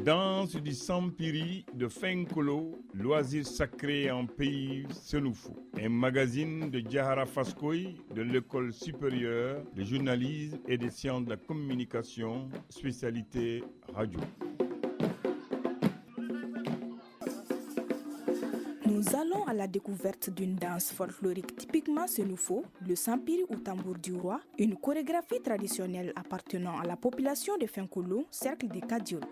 Danse du Sampiri de Fenkolo, loisir sacré en pays Senoufo. Un magazine de Diahara Faskoy de l'école supérieure de journalisme et des sciences de la communication, spécialité radio. Nous allons à la découverte d'une danse folklorique typiquement Senoufo, le Sampiri ou tambour du roi, une chorégraphie traditionnelle appartenant à la population de Fenkolo, cercle de Kadiolo.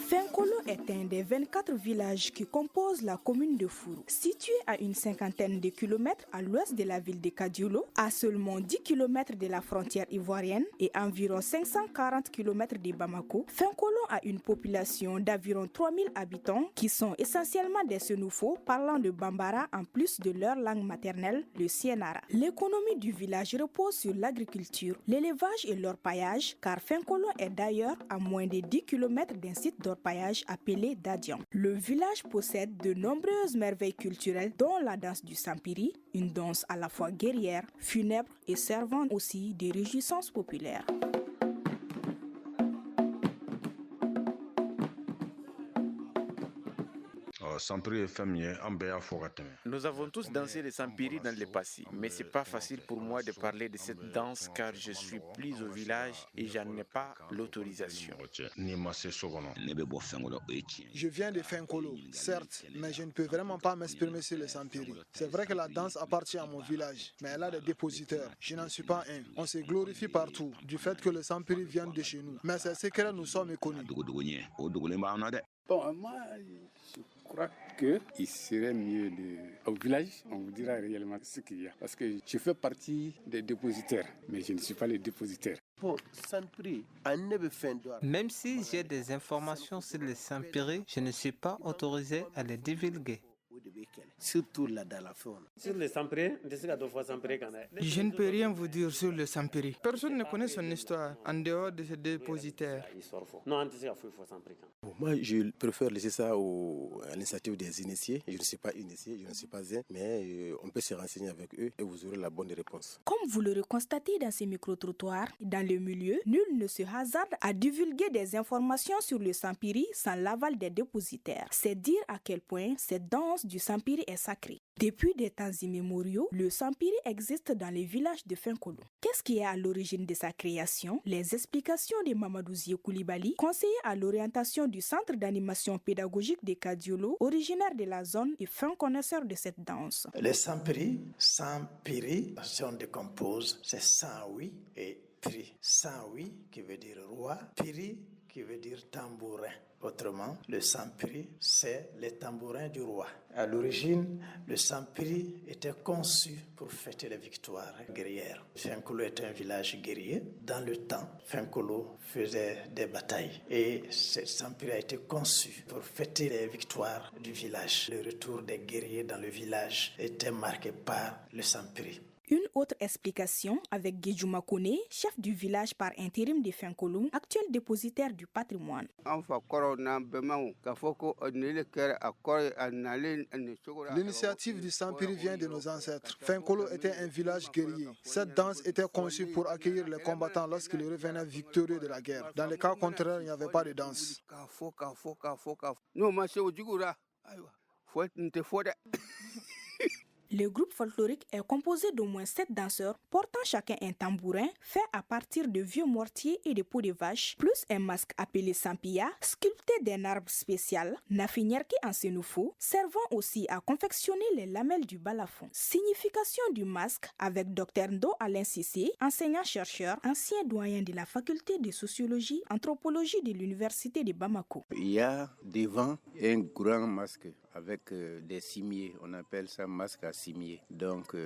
Fenkolo est un des 24 villages qui composent la commune de Fourou. Situé à une cinquantaine de kilomètres à l'ouest de la ville de Kadiolo, à seulement 10 kilomètres de la frontière ivoirienne et environ 540 kilomètres de Bamako, Fenkolo a une population d'environ 3000 habitants qui sont essentiellement des Senoufo parlant de Bambara en plus de leur langue maternelle, le Sienara. L'économie du village repose sur l'agriculture, l'élevage et l'orpaillage, car Fenkolo est d'ailleurs à moins de 10 kilomètres d'un site d'orpaillage appelé Dadian. Le village possède de nombreuses merveilles culturelles dont la danse du Sampiri, une danse à la fois guerrière, funèbre et servant aussi des réjouissances populaires. Nous avons tous dansé les Sampiri dans le passé, mais c'est pas facile pour moi de parler de cette danse car je suis plus au village et j'en ai pas l'autorisation. Je viens de Fenkolo, certes, mais je ne peux vraiment pas m'exprimer sur les Sampiri. C'est vrai que la danse appartient à mon village, mais elle a des dépositaires. Je n'en suis pas un. On se glorifie partout du fait que les Sampiri viennent de chez nous. Mais c'est ce que nous sommes méconnus. Bon, moi, je crois qu'il serait mieux au village, on vous dira réellement ce qu'il y a. Parce que je fais partie des dépositaires, mais je ne suis pas le dépositaire. Même si j'ai des informations sur les Sampiri, je ne suis pas autorisé à les divulguer. Surtout là dans la faune. Sur les Sampiri, je ne peux rien vous dire sur le Sampiri. Personne ne connaît son histoire en dehors de ses dépositaires. Moi, je préfère laisser ça à l'initiative des initiés. Je ne suis pas initié, je ne suis pas un, mais on peut se renseigner avec eux et vous aurez la bonne réponse. Comme vous le constatez dans ces micro-trottoirs, dans le milieu, nul ne se hasarde à divulguer des informations sur le Sampiri sans l'aval des dépositaires. C'est dire à quel point cette danse du Sampiri est sacrée. Depuis des temps immémoriaux, le Sampiri existe dans les villages de Fenkolo. Qu'est-ce qui est à l'origine de sa création? Les explications de Mamadou Zie Koulibaly, conseiller à l'orientation du Centre d'animation pédagogique de Kadiolo, originaire de la zone et fin connaisseur de cette danse. Les Sampiri, si on décompose, c'est Sanwi et Piri. Sanwi qui veut dire roi, Piri qui veut dire tambourin. Autrement, le Sampiri, c'est les tambourins du roi. À l'origine, le Sampiri était conçu pour fêter les victoires guerrières. Fenkolo est un village guerrier. Dans le temps, Fenkolo faisait des batailles. Et ce Sampiri a été conçu pour fêter les victoires du village. Le retour des guerriers dans le village était marqué par le Sampiri. Une autre explication avec Guéjouma Kone, chef du village par intérim de Fenkolo, actuel dépositaire du patrimoine. L'initiative du Sampiri vient de nos ancêtres. Fenkolo était un village guerrier. Cette danse était conçue pour accueillir les combattants lorsqu'ils revenaient victorieux de la guerre. Dans le cas contraire, il n'y avait pas de danse. Le groupe folklorique est composé d'au moins 7 danseurs portant chacun un tambourin fait à partir de vieux mortiers et de peaux de vache, plus un masque appelé sampia, sculpté d'un arbre spécial, nafinyerki en Senoufo, servant aussi à confectionner les lamelles du balafon. Signification du masque avec Dr Ndo Alain Sissé, enseignant-chercheur, ancien doyen de la faculté de sociologie, anthropologie de l'université de Bamako. Il y a devant un grand masque avec des cimiers, on appelle ça masque à cimier. Donc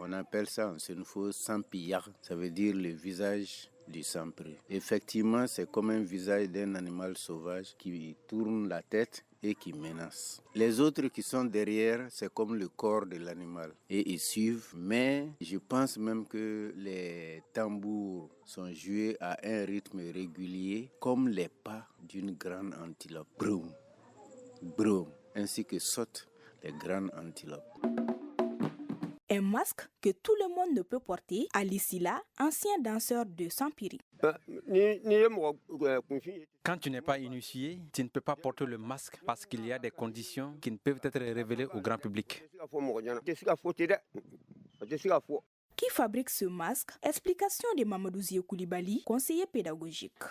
on appelle ça en Senoufo Sampia, ça veut dire le visage du Sampiri. Effectivement, c'est comme un visage d'un animal sauvage qui tourne la tête et qui menace. Les autres qui sont derrière, c'est comme le corps de l'animal et ils suivent, mais je pense même que les tambours sont joués à un rythme régulier comme les pas d'une grande antilope. Broum, broum, ainsi que sautent les grandes antilopes. Un masque que tout le monde ne peut porter, Ali Silla, ancien danseur de Sampiri. Quand tu n'es pas initié, tu ne peux pas porter le masque parce qu'il y a des conditions qui ne peuvent être révélées au grand public. Qui fabrique ce masque? Explication de Mamadou Zie Koulibaly, conseiller pédagogique.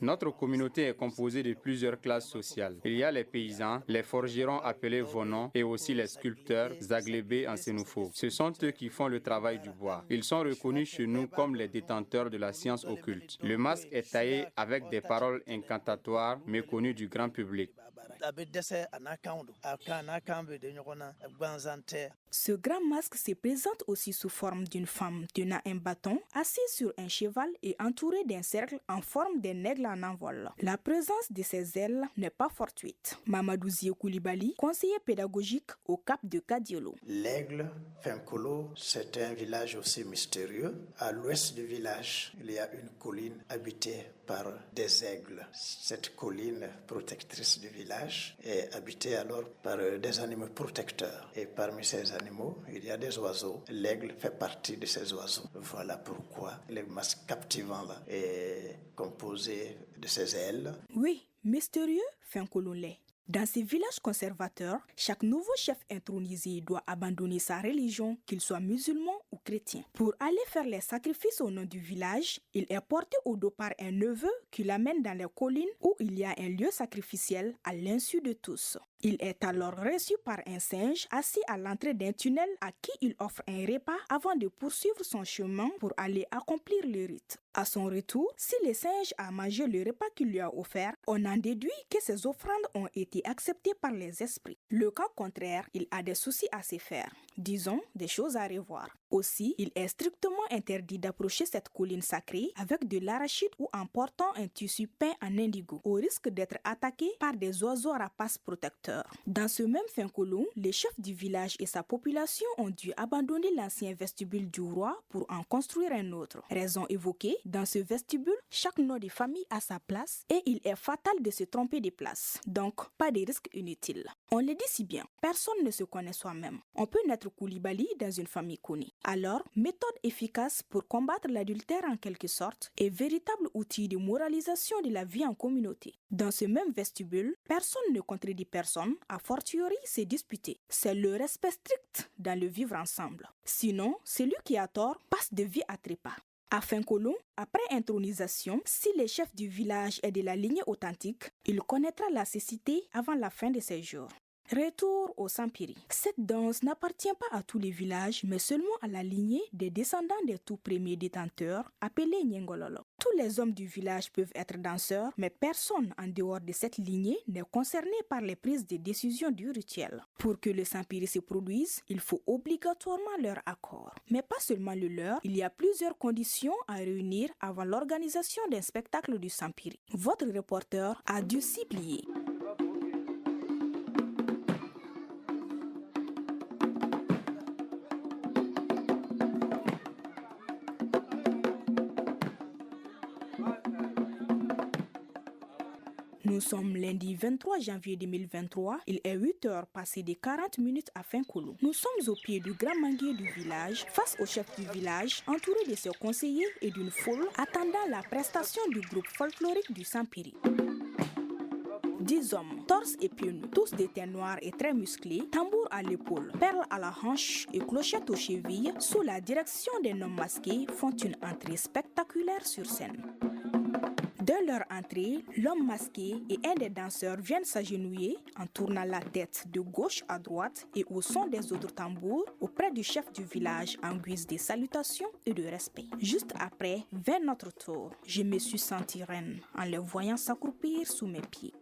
Notre communauté est composée de plusieurs classes sociales. Il y a les paysans, les forgerons appelés vonons et aussi les sculpteurs zaglébés en sénoufo. Ce sont eux qui font le travail du bois. Ils sont reconnus chez nous comme les détenteurs de la science occulte. Le masque est taillé avec des paroles incantatoires méconnues du grand public. Ce grand masque se présente aussi sous forme d'une femme tenant un bâton, assise sur un cheval et entourée d'un cercle en forme d'un aigle en envol. La présence de ces ailes n'est pas fortuite. Mamadou Zie Koulibaly, conseiller pédagogique au Cap de Kadiolo. L'aigle Fenkolo, c'est un village aussi mystérieux. À l'ouest du village, il y a une colline habitée par des aigles. Cette colline protectrice du village est habitée alors par des animaux protecteurs. Et parmi ces animaux, il y a des oiseaux. L'aigle fait partie de ces oiseaux. Voilà pourquoi le masque captivant là est composé de ces ailes. Oui, mystérieux Fenkolo l'est. Dans ces villages conservateurs, chaque nouveau chef intronisé doit abandonner sa religion, qu'il soit musulman ou chrétien. Pour aller faire les sacrifices au nom du village, il est porté au dos par un neveu qui l'amène dans les collines où il y a un lieu sacrificiel à l'insu de tous. Il est alors reçu par un singe assis à l'entrée d'un tunnel à qui il offre un repas avant de poursuivre son chemin pour aller accomplir le rite. À son retour, si le singe a mangé le repas qu'il lui a offert, on en déduit que ses offrandes ont été acceptées par les esprits. Le cas contraire, il a des soucis à se faire. Disons, des choses à revoir. Aussi, il est strictement interdit d'approcher cette colline sacrée avec de l'arachide ou en portant un tissu peint en indigo, au risque d'être attaqué par des oiseaux rapaces protecteurs. Dans ce même Fenkolo, les chefs du village et sa population ont dû abandonner l'ancien vestibule du roi pour en construire un autre. Raison évoquée, dans ce vestibule, chaque nom de famille a sa place et il est fatal de se tromper de place. Donc, pas de risque inutile. On le dit si bien, personne ne se connaît soi-même. On peut naître Koulibaly dans une famille connue. Alors, méthode efficace pour combattre l'adultère en quelque sorte et véritable outil de moralisation de la vie en communauté. Dans ce même vestibule, personne ne contredit personne, a fortiori se disputer. C'est le respect strict dans le vivre ensemble. Sinon, celui qui a tort passe de vie à trépas. À Fenkolo, après intronisation, si le chef du village est de la lignée authentique, il connaîtra la cécité avant la fin de ses jours. Retour au Sampiri. Cette danse n'appartient pas à tous les villages, mais seulement à la lignée des descendants des tout premiers détenteurs, appelés Nyengololo. Tous les hommes du village peuvent être danseurs, mais personne en dehors de cette lignée n'est concerné par les prises de décision du rituel. Pour que le Sampiri se produise, il faut obligatoirement leur accord. Mais pas seulement le leur, il y a plusieurs conditions à réunir avant l'organisation d'un spectacle du Sampiri. Votre reporter a dû s'y plier. Nous sommes lundi 23 janvier 2023. Il est 8h passé de 40 minutes à Fenkolo. Nous sommes au pied du grand manguier du village, face au chef du village, entouré de ses conseillers et d'une foule attendant la prestation du groupe folklorique du Sampiri. 10 hommes, torse et pieds nus, tous des teints noirs et très musclés, tambour à l'épaule, perles à la hanche et clochette aux chevilles, sous la direction d'un homme masqué, font une entrée spectaculaire sur scène. Dès leur entrée, l'homme masqué et un des danseurs viennent s'agenouiller en tournant la tête de gauche à droite et au son des autres tambours auprès du chef du village en guise de salutations et de respect. Juste après, vers notre tour, je me suis sentie reine en les voyant s'accroupir sous mes pieds.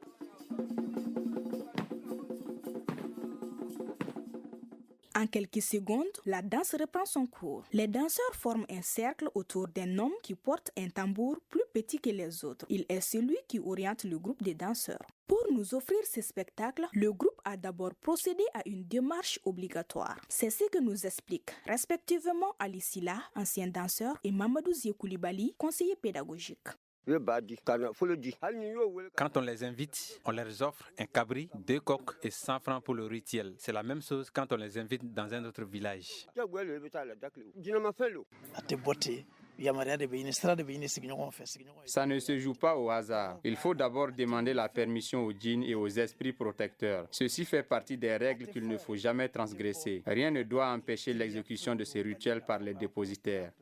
En quelques secondes, la danse reprend son cours. Les danseurs forment un cercle autour d'un homme qui porte un tambour plus petit que les autres. Il est celui qui oriente le groupe des danseurs. Pour nous offrir ce spectacle, le groupe a d'abord procédé à une démarche obligatoire. C'est ce que nous explique respectivement Ali Silla, ancien danseur, et Mamadou Zie Koulibaly, conseiller pédagogique. Quand on les invite, on leur offre un cabri, 2 coqs et 100 francs pour le rituel. C'est la même chose quand on les invite dans un autre village. Ça ne se joue pas au hasard. Il faut d'abord demander la permission aux djinns et aux esprits protecteurs. Ceci fait partie des règles qu'il ne faut jamais transgresser. Rien ne doit empêcher l'exécution de ces rituels par les dépositaires.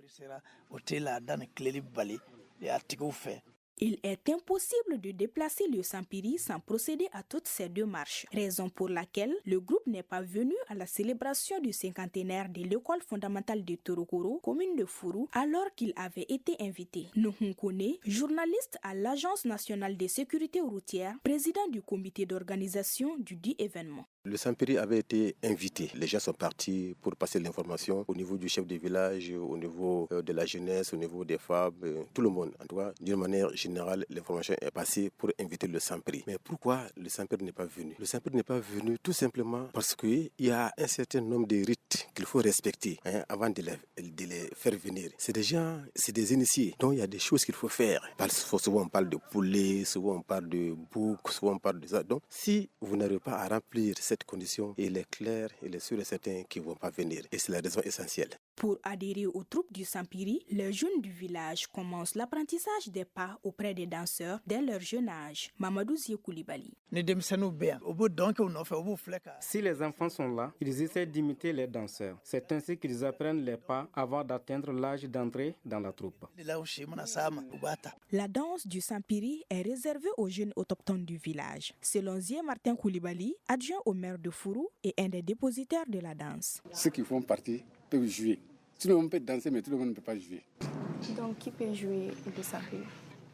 Il est impossible de déplacer le Sampiri sans procéder à toutes ces démarches, raison pour laquelle le groupe n'est pas venu à la célébration du cinquantenaire de l'école fondamentale de Torokoro, commune de Furu, alors qu'il avait été invité. Nuhun Kone, journaliste à l'Agence nationale de sécurité routière, président du comité d'organisation du dit événement. Le Sampiri avait été invité. Les gens sont partis pour passer l'information au niveau du chef de village, au niveau de la jeunesse, au niveau des femmes, tout le monde. En tout cas, d'une manière générale, l'information est passée pour inviter le Sampiri. Mais pourquoi le Sampiri n'est pas venu? Le Sampiri n'est pas venu tout simplement parce qu'il y a un certain nombre de rites qu'il faut respecter avant de les faire venir. C'est des gens, c'est des initiés. Donc il y a des choses qu'il faut faire. Souvent on parle de poulet, souvent on parle de bouc, souvent on parle de ça. Donc si vous n'arrivez pas à remplir cette condition, il est clair, il est sûr et certain qu'ils ne vont pas venir. Et c'est la raison essentielle. Pour adhérer aux troupes du Sampiri, les jeunes du village commencent l'apprentissage des pas auprès des danseurs dès leur jeune âge. Mamadou Zie Koulibaly. Si les enfants sont là, ils essaient d'imiter les danseurs. C'est ainsi qu'ils apprennent les pas avant d'atteindre l'âge d'entrer dans la troupe. La danse du Sampiri est réservée aux jeunes autochtones du village. Selon Zie Martin Koulibaly, adjoint au maire de Furu et un des dépositaires de la danse. Ceux qui font partie peuvent jouer. Tout le monde peut danser, mais tout le monde ne peut pas jouer. Donc, qui peut jouer le Sampiri?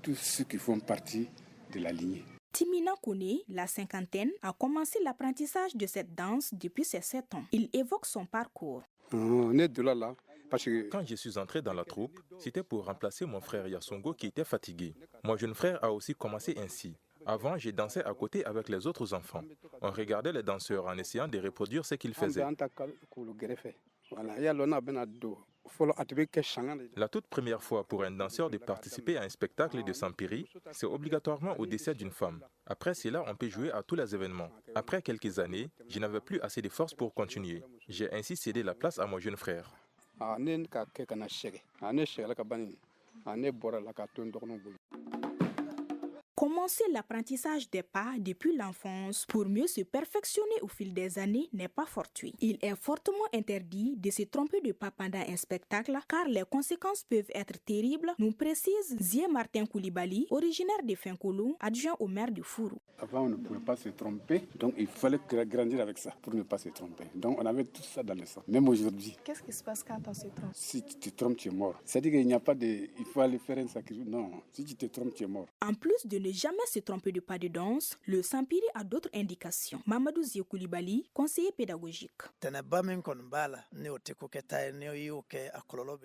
Tous ceux qui font partie de la lignée. Timina Kone, la cinquantaine, a commencé l'apprentissage de cette danse depuis ses 7 ans. Il évoque son parcours. On est de là. Parce que quand je suis entré dans la troupe, c'était pour remplacer mon frère Yassongo qui était fatigué. Mon jeune frère a aussi commencé ainsi. Avant, j'ai dansé à côté avec les autres enfants. On regardait les danseurs en essayant de reproduire ce qu'ils faisaient. La toute première fois pour un danseur de participer à un spectacle de Sampiri, c'est obligatoirement au décès d'une femme. Après cela, on peut jouer à tous les événements. Après quelques années, je n'avais plus assez de force pour continuer. J'ai ainsi cédé la place à mon jeune frère. Commencer l'apprentissage des pas depuis l'enfance pour mieux se perfectionner au fil des années n'est pas fortuit. Il est fortement interdit de se tromper de pas pendant un spectacle car les conséquences peuvent être terribles, nous précise Zie Martin Koulibaly, originaire de Fenkolo, adjoint au maire de Furu. Avant, on ne pouvait pas se tromper, donc il fallait grandir avec ça pour ne pas se tromper. Donc on avait tout ça dans le sang. Même aujourd'hui. Qu'est-ce qui se passe quand on se trompe? Si tu te trompes, tu es mort. C'est-à-dire qu'il n'y a pas de... Il faut aller faire un sacrifice. Non, si tu te trompes, tu es mort. En plus de ne jamais se tromper de pas de danse, le Sampiri a d'autres indications. Mamadou Zie Koulibaly, conseiller pédagogique.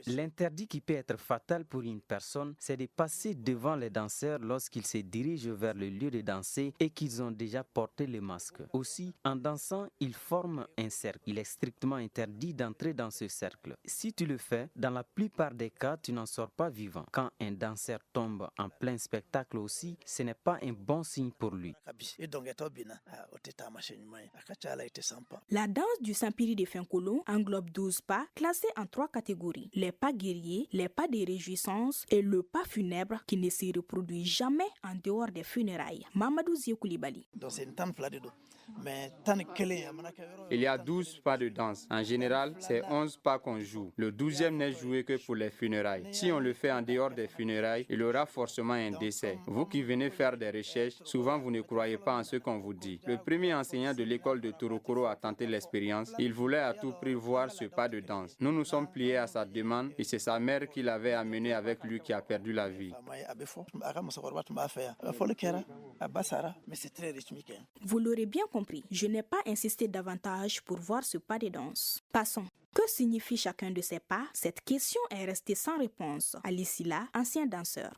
L'interdit qui peut être fatal pour une personne, c'est de passer devant les danseurs lorsqu'ils se dirigent vers le lieu de danser et qu'ils ont déjà porté le masque. Aussi, en dansant, ils forment un cercle. Il est strictement interdit d'entrer dans ce cercle. Si tu le fais, dans la plupart des cas, tu n'en sors pas vivant. Quand un danseur tombe en plein spectacle aussi, ce n'est pas un bon signe pour lui. La danse du Sampiri de Fenkolo englobe 12 pas classés en 3 catégories. Les pas guerriers, les pas de réjouissance et le pas funèbre qui ne se reproduit jamais en dehors des funérailles. Mamadou Zie Koulibaly. Il y a 12 pas de danse. En général, c'est 11 pas qu'on joue. Le 12e n'est joué que pour les funérailles. Si on le fait en dehors des funérailles, il y aura forcément un décès. Vous qui venez faire des recherches, souvent vous ne croyez pas en ce qu'on vous dit. Le premier enseignant de l'école de Torokoro a tenté l'expérience. Il voulait à tout prix voir ce pas de danse. Nous nous sommes pliés à sa demande et c'est sa mère qui l'avait amené avec lui qui a perdu la vie. Vous l'aurez bien compris, je n'ai pas insisté davantage pour voir ce pas de danse. Passons. Que signifie chacun de ces pas? Cette question est restée sans réponse. Alisila, ancien danseur.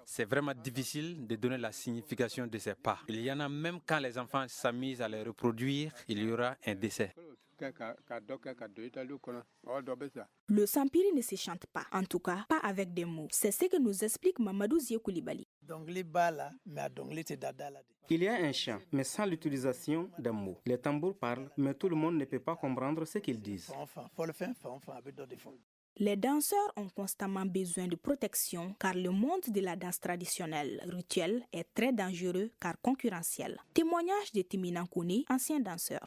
C'est vraiment difficile de donner la signification de ces pas. Il y en a même quand les enfants s'amusent à les reproduire, il y aura un décès. Le sampiri ne se chante pas, en tout cas pas avec des mots. C'est ce que nous explique Mamadou Zie Koulibaly. Il y a un chant, mais sans l'utilisation d'un mot. Les tambours parlent, mais tout le monde ne peut pas comprendre ce qu'ils disent. Les danseurs ont constamment besoin de protection car le monde de la danse traditionnelle rituelle est très dangereux car concurrentiel. Témoignage de Timina Kouni, ancien danseur.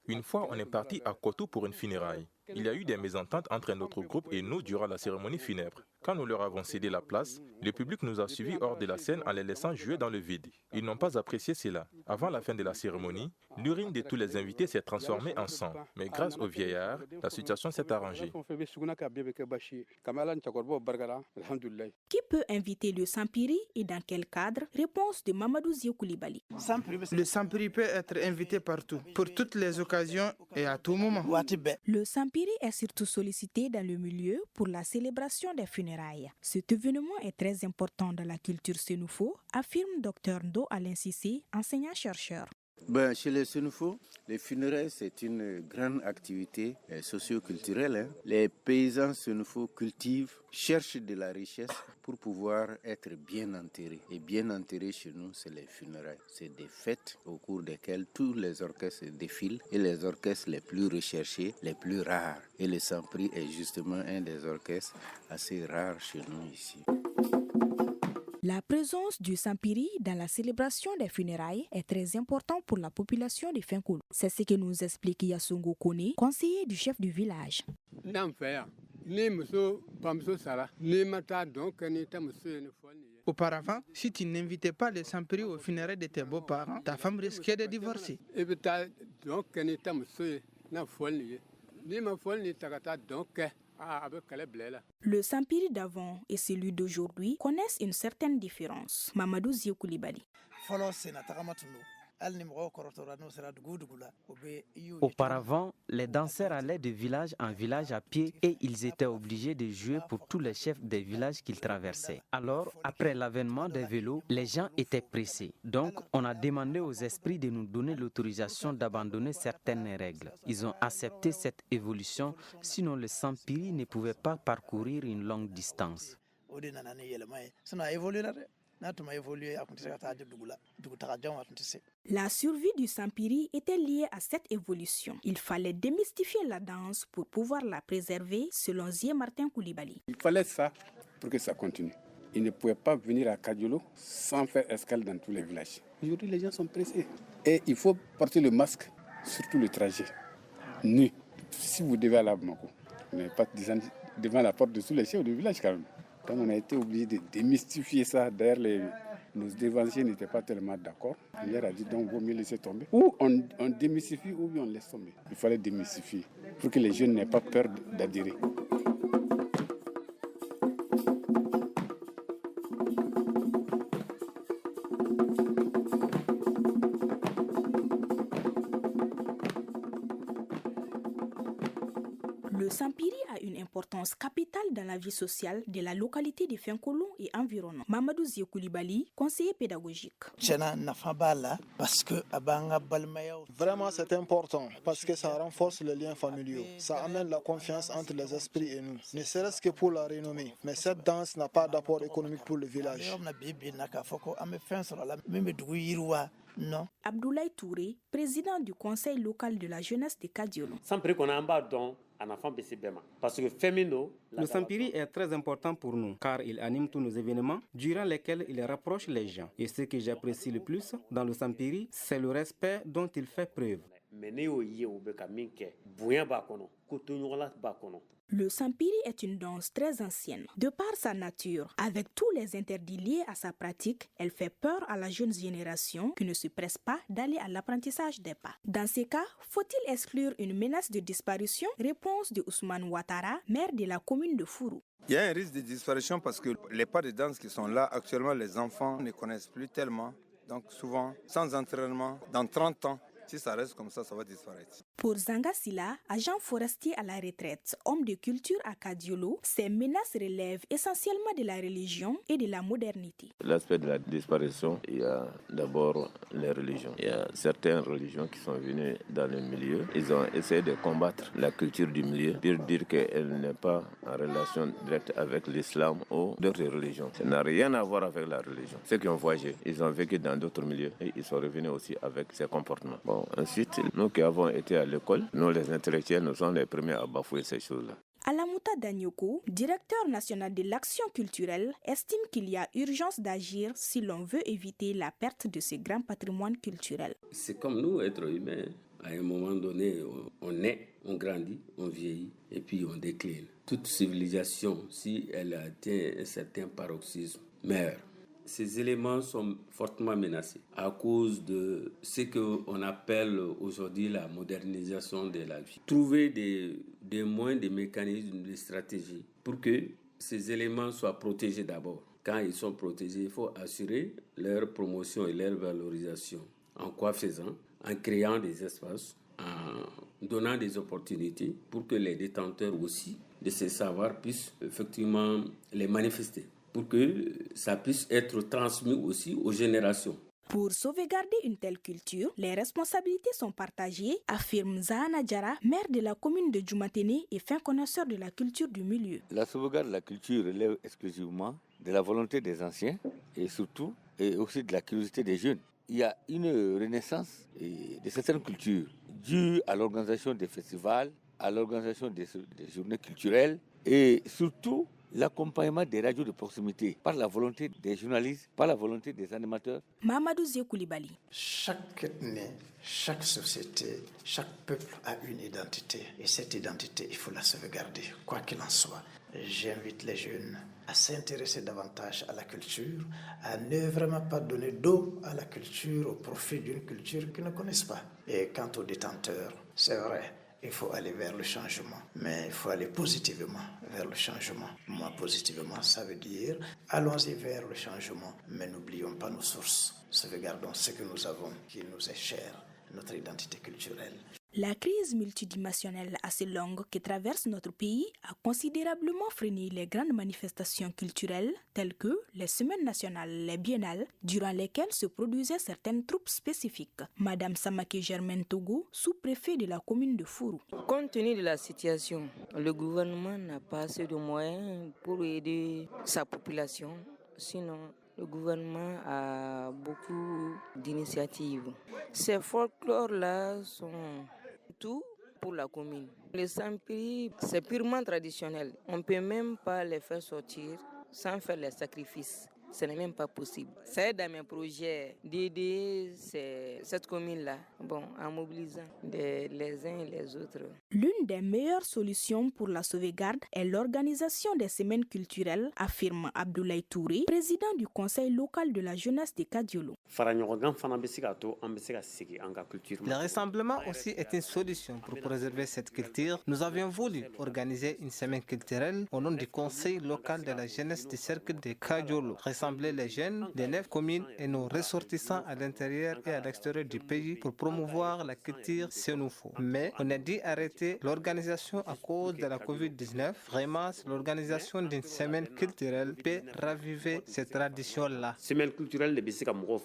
Une fois, on est parti à Kotou pour une funéraille. Il y a eu des mésententes entre notre groupe et nous durant la cérémonie funèbre. Quand nous leur avons cédé la place, le public nous a suivis hors de la scène en les laissant jouer dans le vide. Ils n'ont pas apprécié cela. Avant la fin de la cérémonie, l'urine de tous les invités s'est transformée en sang. Mais grâce au vieillard, la situation s'est arrangée. Qui peut inviter le sampiri et dans quel cadre? Réponse de Mamadou Zie Koulibaly. Le sampiri peut être invité partout, pour toutes les occasions et à tout moment. Le sampiri est surtout sollicité dans le milieu pour la célébration des funérailles. Cet événement est très important dans la culture sénoufo, affirme Dr Ndo Alain Sissé, enseignant-chercheur. Chez les Sénoufo, les funérailles, c'est une grande activité socio-culturelle. Les paysans Sénoufo cultivent, cherchent de la richesse pour pouvoir être bien enterrés. Et bien enterrés chez nous, c'est les funérailles. C'est des fêtes au cours desquelles tous les orchestres défilent et les orchestres les plus recherchés, les plus rares. Et le Sampiri est justement un des orchestres assez rares chez nous ici. La présence du sampiri dans la célébration des funérailles est très importante pour la population de Fenkolo. C'est ce que nous explique Yasungo Kone, conseiller du chef du village. Auparavant, si tu n'invitais pas les sampiri aux funérailles de tes beaux-parents, ta femme risquait de divorcer. Le sampiri d'avant et celui d'aujourd'hui connaissent une certaine différence. Mamadou Zie Koulibaly. Auparavant, les danseurs allaient de village en village à pied et ils étaient obligés de jouer pour tous les chefs des villages qu'ils traversaient. Alors, après l'avènement des vélos, les gens étaient pressés. Donc, on a demandé aux esprits de nous donner l'autorisation d'abandonner certaines règles. Ils ont accepté cette évolution, sinon le sampiri ne pouvait pas parcourir une longue distance. La survie du sampiri était liée à cette évolution. Il fallait démystifier la danse pour pouvoir la préserver, selon Zie Martin Koulibaly. Il fallait ça pour que ça continue. Ils ne pouvaient pas venir à Kadiolo sans faire escale dans tous les villages. Aujourd'hui, les gens sont pressés. Et il faut porter le masque, surtout le trajet, nu. Si vous devez aller à Bamako, vous n'avez pas devant la porte de tous les chefs du village quand même. Donc on a été obligé de démystifier ça. D'ailleurs, nos dévanciers n'étaient pas tellement d'accord. Il leur a dit donc vaut mieux laisser tomber. Ou on démystifie ou bien on laisse tomber. Il fallait démystifier pour que les jeunes n'aient pas peur d'adhérer. Le sampiri a une importance capitale dans la vie sociale de la localité de Fenkolo et environnement. Mamadou Zie Koulibaly, conseiller pédagogique. Vraiment, c'est important parce que ça renforce les liens familiaux. Ça amène la confiance entre les esprits et nous, ne serait-ce que pour la renommée. Mais cette danse n'a pas d'apport économique pour le village. Non. Abdoulaye Touré, président du conseil local de la jeunesse de Kadiolo. Le sampiri est très important pour nous car il anime tous nos événements durant lesquels il rapproche les gens. Et ce que j'apprécie le plus dans le sampiri, c'est le respect dont il fait preuve. Le sampiri est une danse très ancienne. De par sa nature, avec tous les interdits liés à sa pratique, elle fait peur à la jeune génération qui ne se presse pas d'aller à l'apprentissage des pas. Dans ces cas, faut-il exclure une menace de disparition? Réponse de Ousmane Ouattara, maire de la commune de Fourou. Il y a un risque de disparition parce que les pas de danse qui sont là, actuellement, les enfants ne connaissent plus tellement. Donc souvent, sans entraînement, dans 30 ans, si ça reste comme ça va disparaître. Pour Zanga Sila, agent forestier à la retraite, homme de culture à Kadiolo, ces menaces relèvent essentiellement de la religion et de la modernité. L'aspect de la disparition, il y a d'abord les religions. Il y a certaines religions qui sont venues dans le milieu. Ils ont essayé de combattre la culture du milieu, pour dire qu'elle n'est pas en relation directe avec l'islam ou d'autres religions. Ça n'a rien à voir avec la religion. Ceux qui ont voyagé, ils ont vécu dans d'autres milieux et ils sont revenus aussi avec ces comportements. Bon, ensuite, nous qui avons été à l'école, nous les intellectuels, nous sommes les premiers à bafouer ces choses-là. Alamuta Danyoko, directeur national de l'action culturelle, estime qu'il y a urgence d'agir si l'on veut éviter la perte de ce grand patrimoine culturel. C'est comme nous, êtres humains. À un moment donné, on naît, on grandit, on vieillit et puis on décline. Toute civilisation, si elle atteint un certain paroxysme, meurt. Ces éléments sont fortement menacés à cause de ce qu'on appelle aujourd'hui la modernisation de la vie. Trouver des moyens, des mécanismes, des stratégies pour que ces éléments soient protégés d'abord. Quand ils sont protégés, il faut assurer leur promotion et leur valorisation. En quoi faisant? En créant des espaces, en donnant des opportunités pour que les détenteurs aussi de ces savoirs puissent effectivement les manifester, pour que ça puisse être transmis aussi aux générations. Pour sauvegarder une telle culture, les responsabilités sont partagées, affirme Zahana Diara, maire de la commune de Djumatene et fin connaisseur de la culture du milieu. La sauvegarde de la culture relève exclusivement de la volonté des anciens et surtout et aussi de la curiosité des jeunes. Il y a une renaissance de certaines cultures due à l'organisation des festivals, à l'organisation des journées culturelles et surtout l'accompagnement des radios de proximité par la volonté des journalistes, par la volonté des animateurs. Mamadou Zékoulibaly. Chaque ethnie, chaque société, chaque peuple a une identité et cette identité, il faut la sauvegarder, quoi qu'il en soit. J'invite les jeunes à s'intéresser davantage à la culture, à ne vraiment pas donner d'eau à la culture au profit d'une culture qu'ils ne connaissent pas. Et quant aux détenteurs, c'est vrai, il faut aller vers le changement, mais il faut aller positivement vers le changement. Moi, positivement, ça veut dire allons-y vers le changement, mais n'oublions pas nos sources. Sauvegardons ce que nous avons, qui nous est cher, notre identité culturelle. La crise multidimensionnelle assez longue qui traverse notre pays a considérablement freiné les grandes manifestations culturelles telles que les semaines nationales, les biennales, durant lesquelles se produisaient certaines troupes spécifiques. Madame Samake Germaine Togo, sous-préfet de la commune de Fourou. Compte tenu de la situation, le gouvernement n'a pas assez de moyens pour aider sa population. Sinon, le gouvernement a beaucoup d'initiatives. Ces folklores-là sont tout pour la commune. Les Sampiri, c'est purement traditionnel. On ne peut même pas les faire sortir sans faire les sacrifices. Ce n'est même pas possible. C'est dans mes projets d'aider cette commune-là, en mobilisant les uns et les autres. L'une des meilleures solutions pour la sauvegarde est l'organisation des semaines culturelles, affirme Abdoulaye Touré, président du conseil local de la jeunesse de Kadiolo. Le rassemblement aussi est une solution pour préserver cette culture. Nous avions voulu organiser une semaine culturelle au nom du conseil local de la jeunesse du cercle de Kadiolo. Rassembler les jeunes des 9 communes et nos ressortissants à l'intérieur et à l'extérieur du pays pour promouvoir la culture sénoufo. Mais on a dû arrêter l'organisation à cause de la Covid-19. Vraiment, l'organisation d'une semaine culturelle peut raviver cette tradition-là. Semaine culturelle de Bissika Moro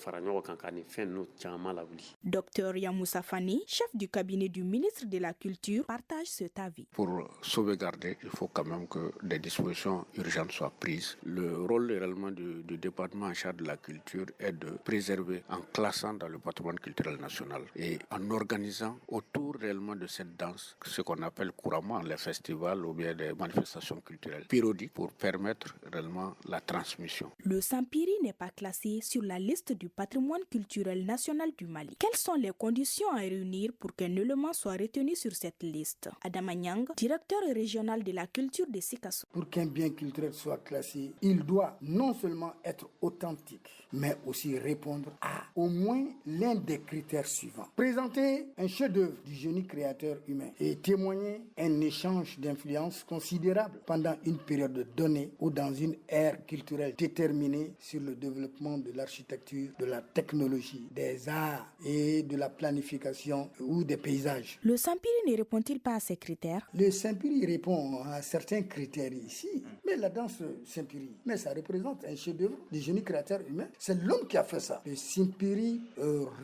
Dr Yamoussa Fani, chef du cabinet du ministre de la Culture, partage cet avis. Pour sauvegarder, il faut quand même que des dispositions urgentes soient prises. Le rôle réellement du département en charge de la culture est de préserver en classant dans le patrimoine culturel national et en organisant autour réellement de cette danse ce qu'on appelle couramment les festivals ou bien des manifestations culturelles périodiques pour permettre réellement la transmission. Le Sampiri n'est pas classé sur la liste du patrimoine culturel national du Mali. Quelles sont les conditions à réunir pour qu'un élément soit retenu sur cette liste? Adama Nyang, directeur régional de la culture de Sikasso. Pour qu'un bien culturel soit classé, il doit non seulement être authentique, mais aussi répondre à au moins l'un des critères suivants. Présenter un chef-d'œuvre du génie créateur humain et témoigner témoigner un échange d'influence considérable pendant une période donnée ou dans une ère culturelle déterminée sur le développement de l'architecture, de la technologie, des arts et de la planification ou des paysages. Le Sampiri ne répond-il pas à ces critères? Le Sampiri répond à certains critères ici, mais la danse Sampiri, mais ça représente un chef-d'œuvre du génie créateur humain. C'est l'homme qui a fait ça. Le Sampiri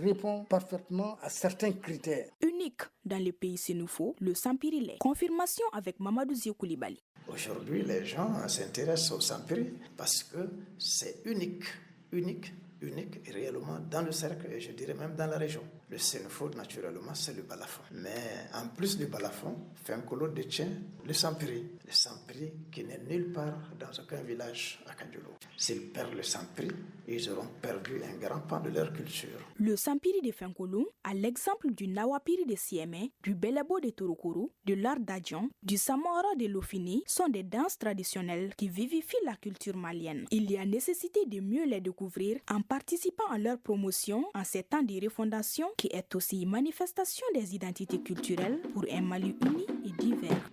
répond parfaitement à certains critères. Unique dans les pays sénoufo, le Sampiri l'est. Confirmation avec Mamadou Zio Koulibaly. Aujourd'hui, les gens s'intéressent au Sampiri parce que c'est unique et réellement dans le cercle et je dirais même dans la région. Le Sénoufo, naturellement, c'est le balafon. Mais en plus du balafon, Fenkolo détient le Sampiri. Le Sampiri qui n'est nulle part dans aucun village à Kadiolo. S'ils perdent le Sampiri, ils auront perdu un grand pan de leur culture. Le Sampiri de Fenkolo, à l'exemple du Nawapiri de Siemé, du Belebo de Torokoro, de l'art d'Adjan, du Samora de Lofini, sont des danses traditionnelles qui vivifient la culture malienne. Il y a nécessité de mieux les découvrir en participant à leur promotion en ces temps de refondation qui est aussi manifestation des identités culturelles pour un Mali uni et divers.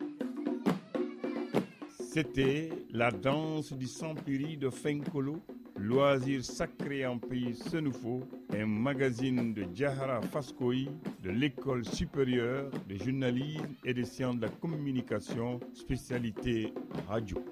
C'était la danse du Sampiri de Fenkolo, loisir sacré en pays Sénoufo, un magazine de Djahara Faskoï de l'école supérieure de journalisme et des sciences de la communication, spécialité radio.